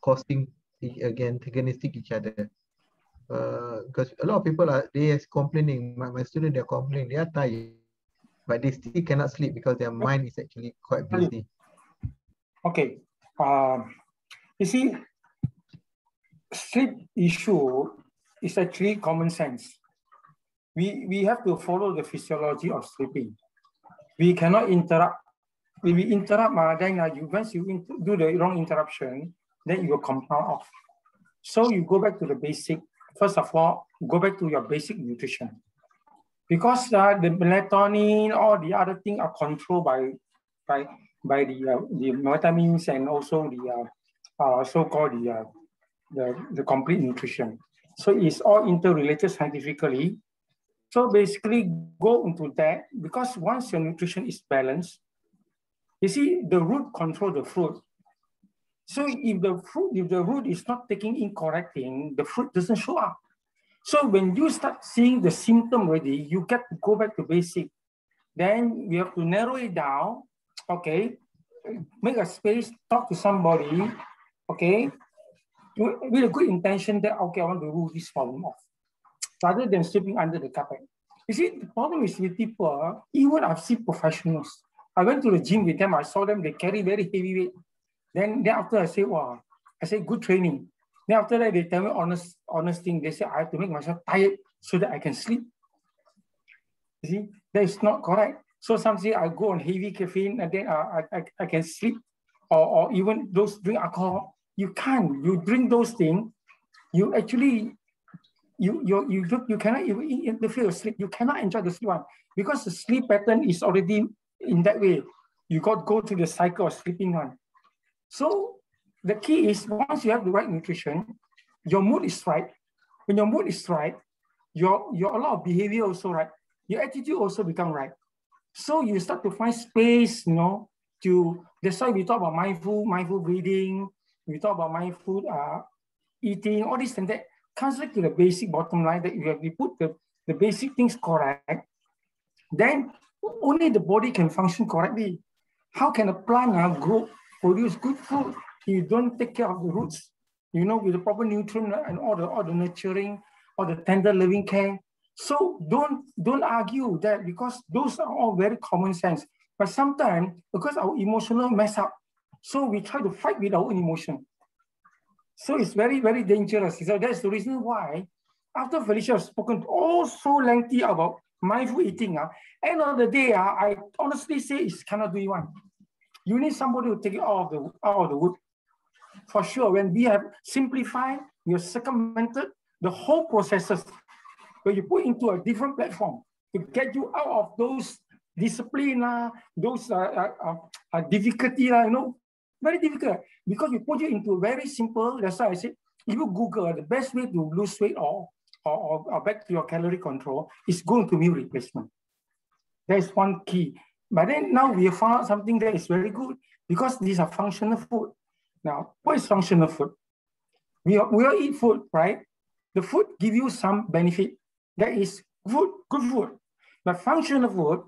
causing antagonistic each other. Because a lot of people are complaining. My students, they're complaining they are tired, but they still cannot sleep because their mind is actually quite busy. Okay. You see, sleep issue is actually common sense. We have to follow the physiology of sleeping. We cannot interrupt. When we interrupt, then once you do the wrong interruption, then it will compound off. So you go back to the basic. First of all, go back to your basic nutrition. Because the melatonin or the other thing are controlled by the vitamins and also the so-called the complete nutrition. So it's all interrelated scientifically. So basically go into that, because once your nutrition is balanced, you see the root control the fruit. So if the root is not taking in correcting, the fruit doesn't show up. So when you start seeing the symptom already, you get to go back to basic. Then we have to narrow it down, okay? Make a space, talk to somebody, okay? With a good intention that, okay, I want to rule this problem off, rather than sleeping under the carpet. You see, the problem is with people, even I've seen professionals. I went to the gym with them, I saw them, they carry very heavy weight. Then after I say, wow, I say, good training. Then after that, they tell me honest thing. They say, I have to make myself tired so that I can sleep. You see, that is not correct. So some say I go on heavy caffeine and then I can sleep, or even those drink alcohol. You can't. You drink those things, you actually you cannot even interfere with sleep. You cannot enjoy the sleep one, because the sleep pattern is already in that way. You got to go through the cycle of sleeping one. So the key is, once you have the right nutrition, your mood is right. When your mood is right, your a lot of behavior also right. Your attitude also become right. So you start to find space, that's why we talk about mindful breathing. We talk about mindful eating, all this and that. Comes back to the basic bottom line, that we put the basic things correct, then only the body can function correctly. How can a plant grow, produce good food if you don't take care of the roots? With the proper nutrient and all the nurturing, all the tender living care. So don't argue that, because those are all very common sense. But sometimes, because our emotional mess up, so we try to fight with our own emotion. So it's very, very dangerous. So that's the reason why, after Felicia has spoken all so lengthy about mindful eating, end of the day, I honestly say it's cannot do it one. You need somebody to take it out of the wood. For sure, when we have simplified, we have circumvented the whole processes, where you put into a different platform to get you out of those discipline, those difficulty, very difficult, because we put you into very simple. That's why I said, if you Google the best way to lose weight or back to your calorie control is go into meal replacement. That is one key. But then now we have found out something that is very good, because these are functional food. Now, what is functional food? We all eat food, right? The food give you some benefit. That is food, good food. But functional food,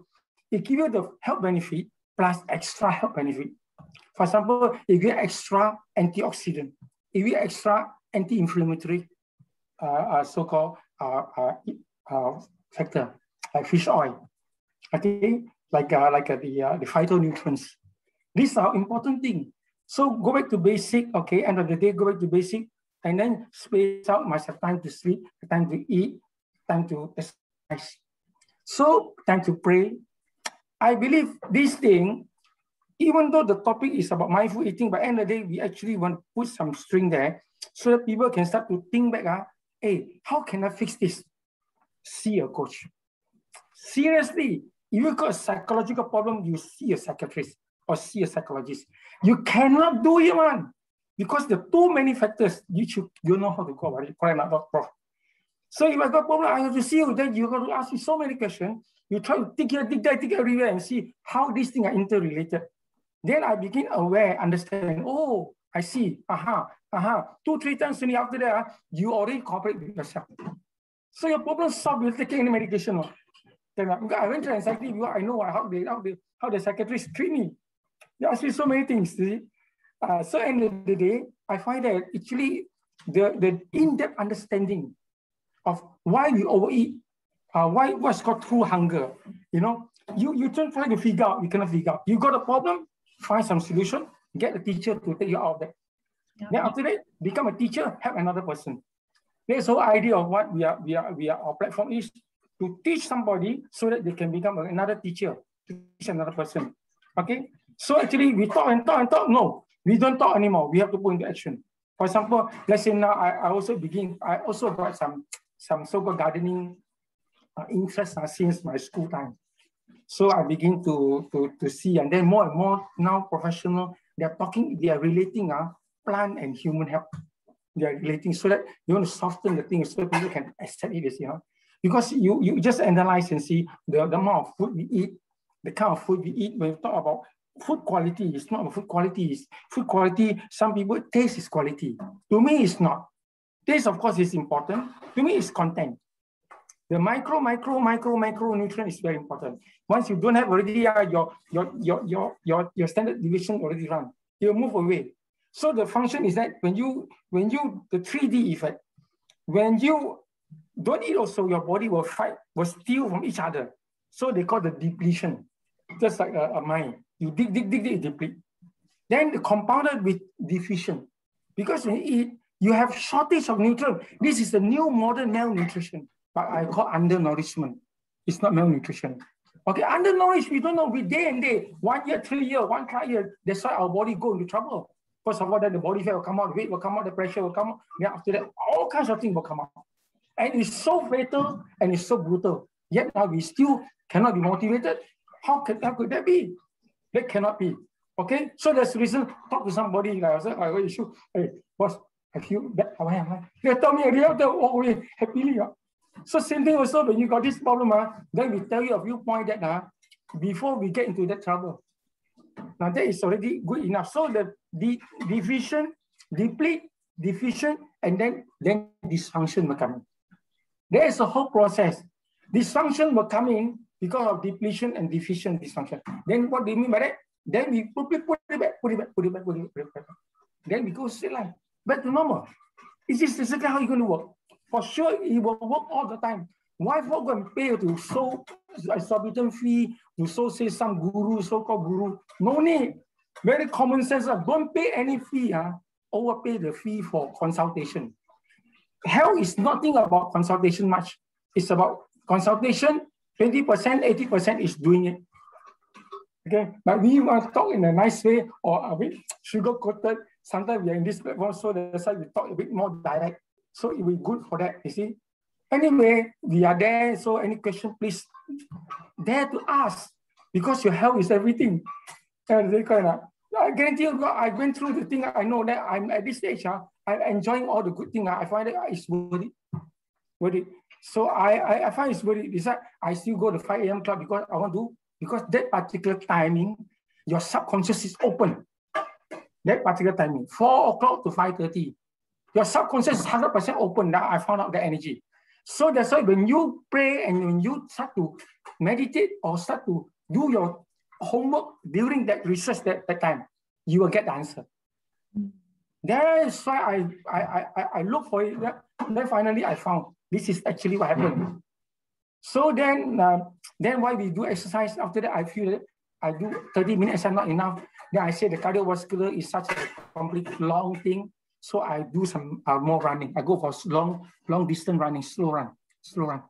it gives you the health benefit plus extra health benefit. For example, it gives extra antioxidant, it gives extra anti-inflammatory, so-called factor, like fish oil. Okay, like the phytonutrients. These are important things. So go back to basic. Okay, end of the day, go back to basic, and then space out. Must have time to sleep, time to eat, time to exercise. So time to pray. I believe this thing, even though the topic is about mindful eating, by end of the day, we actually want to put some string there so that people can start to think back. Hey, how can I fix this? See a coach. Seriously, if you've got a psychological problem, you see a psychiatrist or see a psychologist. You cannot do it, man, because there are too many factors. You know how to go about it. Correct, not prof. So if I got a problem, I have to see you. Then you got to ask me so many questions. You try to dig here, dig there, dig everywhere, and see how these things are interrelated. Then I begin aware, understand. Oh, I see. 2-3 times only after that, you already cooperate with yourself. So your problem solved. You're taking any medication. I went to anxiety because I know how the psychiatrists treat me. They ask me so many things. See? So at the end of the day, I find that actually the in-depth understanding of why we overeat, what's called true hunger. You try to figure out, you cannot figure out. You got a problem, find some solution, get a teacher to take you out of that. Yeah. Then after that, become a teacher, help another person. That's the whole idea of what our platform is, to teach somebody so that they can become another teacher, to teach another person. Okay? So actually we talk and talk and talk. No, we don't talk anymore. We have to put into action. For example, let's say now I also got some so-called gardening interest since my school time. So I begin to see, and then more and more now professional, they are relating plant and human health. They are relating, so that you want to soften the thing so people can accept it, because you just analyze and see the amount of food we eat, the kind of food we eat. When we talk about food quality, it's not about food quality. It's food quality. Some people, taste is quality. To me, it's not. Taste, of course, is important. To me, it's content. The micro nutrient is very important. Once you don't have already your standard deviation already run, you move away. So the function is that when you the 3D effect, when you don't eat also, your body will steal from each other. So they call the depletion. Just like a mine. You dig, deplete. Then the compounded with deficient. Because when you eat, you have shortage of nutrients. This is the new modern malnutrition, but I call undernourishment. It's not malnutrition. Okay, undernourished, we don't know, we day and day, 1 year, 3 years, 1 year. That's why our body go into trouble. First of all, then the body fat will come out, weight will come out, the pressure will come out. Then after that, all kinds of things will come out. And it's so fatal and it's so brutal. Yet now we still cannot be motivated. How could that be? That cannot be. Okay, so that's the reason. Talk to somebody like I said, "I issue. Hey, boss, I feel bad. Why am I?" They tell me, "I have to walk away happily." So same thing also when you got this problem, then we tell you a viewpoint that before we get into that trouble. Now that is already good enough. So the deficient, deplete, deficient, and then dysfunction will come in. There is a whole process. Dysfunction will come in because of depletion and deficient dysfunction. Then what do you mean by that? Then we put it back. Then we go straight line, back to normal. Is this exactly how you're going to work? For sure, it will work all the time. Why for go and pay to so exorbitant fee to so say some guru, so-called guru? No need. Very common sense. Don't pay any fee. Overpay the fee for consultation. Health is nothing about consultation much. It's about consultation. 20%, 80% is doing it. Okay, but we want to talk in a nice way or a bit sugar-coated. Sometimes we are in this platform, so that's why we talk a bit more direct. So it will be good for that, you see. Anyway, we are there. So any question, please dare to ask, because your health is everything. I guarantee you, I went through the thing. I know that I'm at this stage. I'm enjoying all the good things. I find that it's worth it. Worth it. So I find it's worth it. Besides, I still go to 5 a.m. club because I want to, because that particular timing, your subconscious is open. That particular timing, 4 o'clock to 5:30. Your subconscious is 100% open. Now I found out the energy. So that's why when you pray and when you start to meditate or start to do your homework during that research that time, you will get the answer. That's why I look for it. Then finally I found this is actually what happened. So then why we do exercise. After that, I feel that I do 30 minutes and not enough. Then I say the cardiovascular is such a complete long thing. So I do some more running. I go for long distance running, slow run.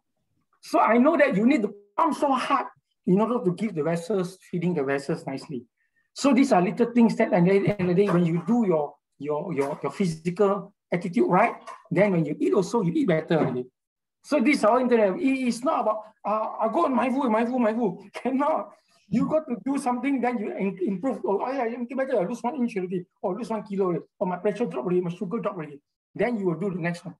So I know that you need to pump so hard in order to give the vessels, feeding the vessels nicely. So these are little things that at the end of the day, when you do your physical attitude right, then when you eat also, you eat better already. So this is our internet. It's not about, I go on mindful. Cannot. You got to do something, then you improve. Oh, yeah, you get better. I lose 1 inch already, or lose 1 kilo already, or my pressure drop already, my sugar drop already. Then you will do the next one.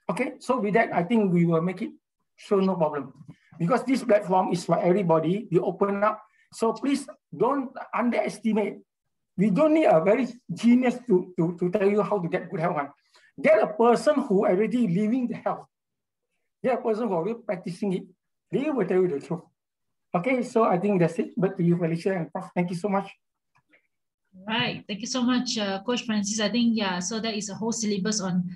Okay, so with that, I think we will make it. So no problem. Because this platform is for everybody. We open up. So please don't underestimate. We don't need a very genius to tell you how to get good health. Get a person who already living the health. Get a person who already practicing it. They will tell you the truth. Okay, so I think that's it. Back to you, Felicia and Prof. Thank you so much. Right. Thank you so much, Coach Francis. I think, yeah, so that is a whole syllabus on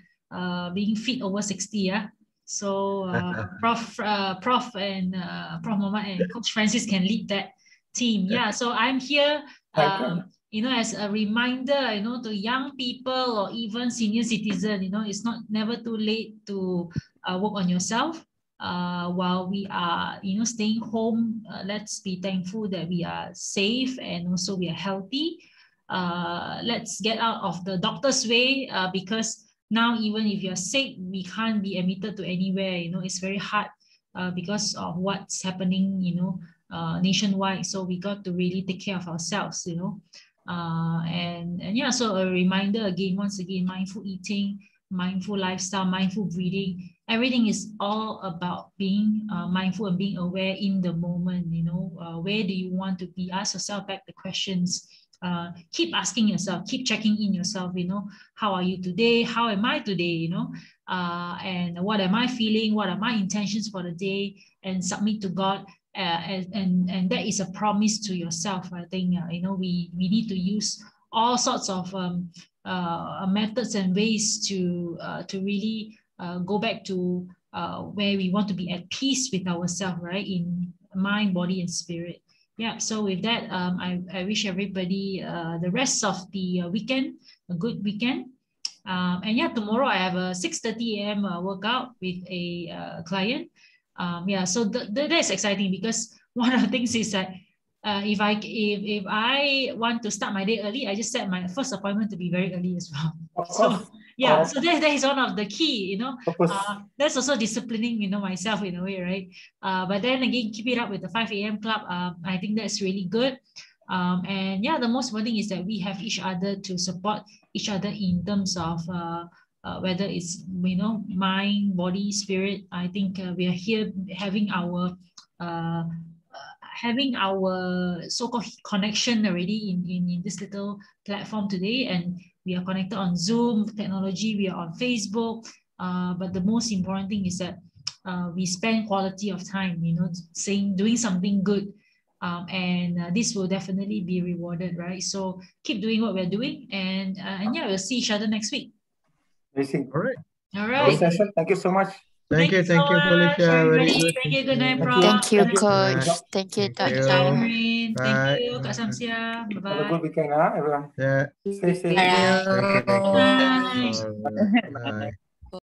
being fit over 60, yeah? So Prof and Prof Mohamad and Coach Francis can lead that team. Yeah, so I'm here, you know, as a reminder, you know, to young people or even senior citizens, you know, it's never too late to work on yourself. While we are, you know, staying home, let's be thankful that we are safe and also we are healthy. Let's get out of the doctor's way because now even if you're sick, we can't be admitted to anywhere. You know, it's very hard because of what's happening, you know, nationwide. So we got to really take care of ourselves, you know. And yeah, so a reminder again, once again, mindful eating, mindful lifestyle, mindful breathing. Everything is all about being mindful and being aware in the moment. You know, where do you want to be? Ask yourself back the questions. Keep asking yourself, keep checking in yourself. You know, how are you today? How am I today? You know, and what am I feeling? What are my intentions for the day? And submit to God. And that is a promise to yourself. I think you know we need to use all sorts of methods and ways to really go back to where we want to be at peace with ourselves, right? In mind, body, and spirit. Yeah. So with that, I wish everybody the rest of the weekend a good weekend. And yeah, tomorrow I have a 6:30 a.m. Workout with a client. Yeah. So that's exciting because one of the things is that if I want to start my day early, I just set my first appointment to be very early as well. So yeah, so that is one of the key, you know. That's also disciplining, you know, myself in a way, right? But then again, keep it up with the 5 a.m. club. I think that's really good. And yeah, the most important thing is that we have each other to support each other in terms of whether it's, you know, mind, body, spirit. I think we are here having our so-called connection already in this little platform today, and we are connected on Zoom technology, we are on Facebook, but the most important thing is that we spend quality of time, you know, doing something good, and this will definitely be rewarded, right? So keep doing what we're doing, and yeah, we'll see each other next week. Amazing. All right. All right. Thank you so much. Thank you, so much, Felicia. Very everybody. good. Thank you. Good night, Thank Prof. you. Thank you, Thank you. Coach. Thank you, Thank Thank you. you, Dr. Irene. Thank Bye. you, Kak Samsia. Have a Bye-bye. good weekend, everyone. Yeah. Stay safe. Bye. Thank you. Bye. All right. Bye.